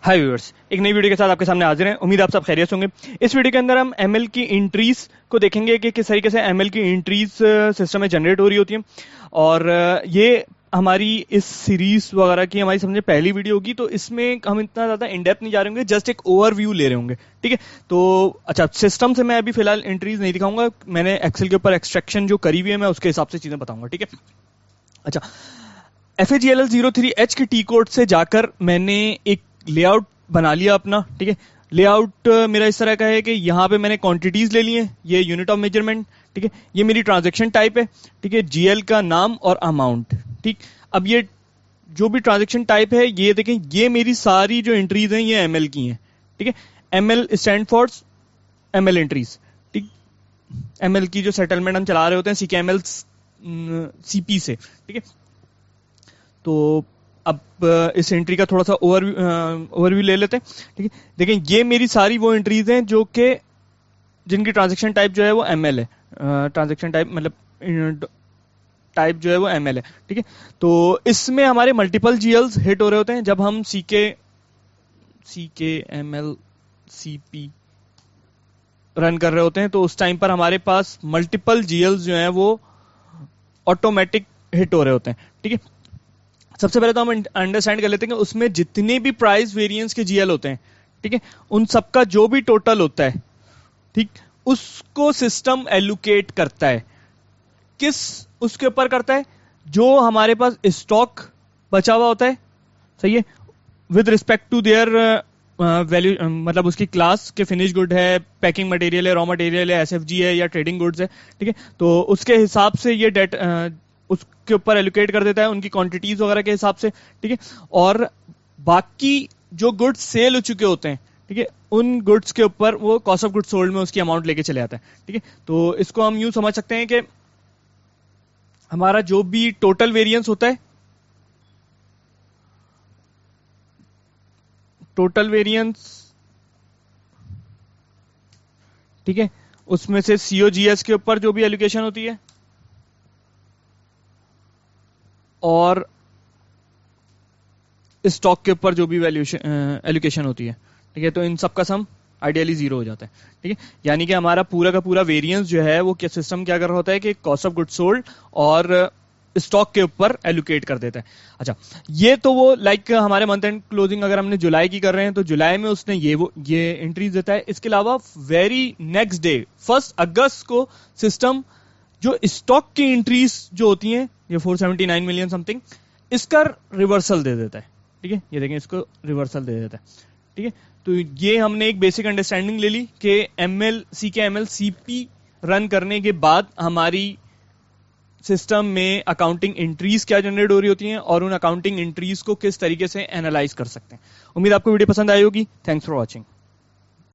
हाय viewers, एक नई video के साथ आपके सामने हाजिर हैं। उम्मीद आप सब खैरियत होंगे। इस वीडियो के अंदर हम एमएल की एंट्रीज को देखेंगे कि किस तरीके से एमएल की एंट्रीज सिस्टम में जनरेट हो रही होती हैं। और ये हमारी इस सीरीज वगैरह की हमारी समझे पहली वीडियो होगी, तो इसमें हम इतना ज्यादा इन डेप्थ नहीं जा रहे होंगे, जस्ट एक ओवरव्यू ले रहे होंगे। ठीक है, तो अच्छा, सिस्टम से मैं अभी फिलहाल एंट्रीज नहीं दिखाऊंगा, मैंने एक्सेल के ऊपर एक्सट्रैक्शन जो करी हुई है मैं उसके हिसाब से चीजें बताऊंगा। ठीक है, अच्छा, FAGL03H के टी कोड से जाकर मैंने एक लेआउट बना लिया अपना। ठीक है, लेआउट मेरा इस तरह का है कि यहाँ पे मैंने क्वांटिटीज ले ली हैं, ये यूनिट ऑफ मेजरमेंट। ठीक है, ये मेरी ट्रांजैक्शन टाइप है। ठीक है, जीएल का नाम और अमाउंट। ठीक, अब ये जो भी ट्रांजैक्शन टाइप है, ये देखें, ये मेरी सारी जो एंट्रीज हैं ये एमएल की हैं। ठीक है, ML stand for ML entries. ठीक, एमएल की जो सेटलमेंट हम चला रहे होते हैं सीकेएमएल सीपी से। ठीक है, तो अब इस एंट्री का थोड़ा सा ओवरव्यू ले लेते हैं। ठीक है, देखें, ये मेरी सारी वो एंट्रीज हैं जो कि जिनकी ट्रांजैक्शन टाइप जो है वो एमएल है। ट्रांजैक्शन टाइप मतलब टाइप जो है वो एमएल है। ठीक है, तो इसमें हमारे मल्टीपल जीएल्स हिट हो रहे होते हैं जब हम सीके एमएल सीपी रन कर रहे होते हैं, तो उस टाइम पर हमारे पास मल्टीपल जीएल्स जो हैं वो ऑटोमेटिक हिट हो रहे होते हैं। ठीक है, सबसे पहले तो हम अंडरस्टैंड कर लेते हैं कि उसमें जितने भी प्राइस वेरिएंस के जीएल होते हैं, ठीक है, उन सबका जो भी टोटल होता है, ठीक, उसको सिस्टम एलोकेट करता है। किस उसके ऊपर करता है? जो हमारे पास स्टॉक बचा हुआ होता है, सही है, with respect to their value, मतलब उसकी क्लास के फिनिश गुड है, पैकिंग मटेरियल है, रॉ मटेरियल है, एसएफजी है या ट्रेडिंग गुड्स है। ठीक है, तो उसके हिसाब से ये डेट उसके ऊपर एलोकेट कर देता है, उनकी क्वांटिटीज वगैरह के हिसाब से। ठीक है, और बाकी जो गुड्स सेल हो चुके होते हैं, ठीक है, उन गुड्स के ऊपर वो कॉस्ट ऑफ गुड्स सोल्ड में उसकी अमाउंट लेके चले आता है। ठीक है, तो इसको हम यूं समझ सकते हैं कि हमारा जो भी टोटल वेरिएंस होता है, टोटल वेरिएंस, ठीक है, उसमें से सीओजीएस के ऊपर जो भी एलोकेशन होती है और स्टॉक के ऊपर जो भी वैल्यूएशन एलोकेशन होती है, ठीक है, तो इन सब का सम आइडियली जीरो हो जाता है। ठीक है, यानी कि हमारा पूरा का पूरा वेरिएंस जो है वो क्या सिस्टम क्या कर रहा होता है कि कॉस्ट ऑफ गुड्स सोल्ड और स्टॉक के ऊपर एलोकेट कर देता है। अच्छा, ये तो वो लाइक हमारे मंथ एंड क्लोजिंग अगर हमने जुलाई की कर रहे हैं तो जुलाई में उसने ये एंट्रीज देता है। इसके अलावा वेरी नेक्स्ट डे 1 अगस्त को सिस्टम जो स्टॉक की एंट्रीज जो होती हैं, ये 479 मिलियन समथिंग, इसका रिवर्सल दे देता है। ठीक है, ये देखें, इसको रिवर्सल दे देता है। ठीक है, तो ये हमने एक बेसिक अंडरस्टैंडिंग ले ली कि सीकेएमएल सीपी रन करने के बाद हमारी सिस्टम में अकाउंटिंग एंट्रीज क्या जनरेट हो रही होती हैं और उन अकाउंटिंग एंट्रीज को किस तरीके से एनालाइज कर सकते हैं। उम्मीद आपको वीडियो पसंद आई होगी। Thanks for watching.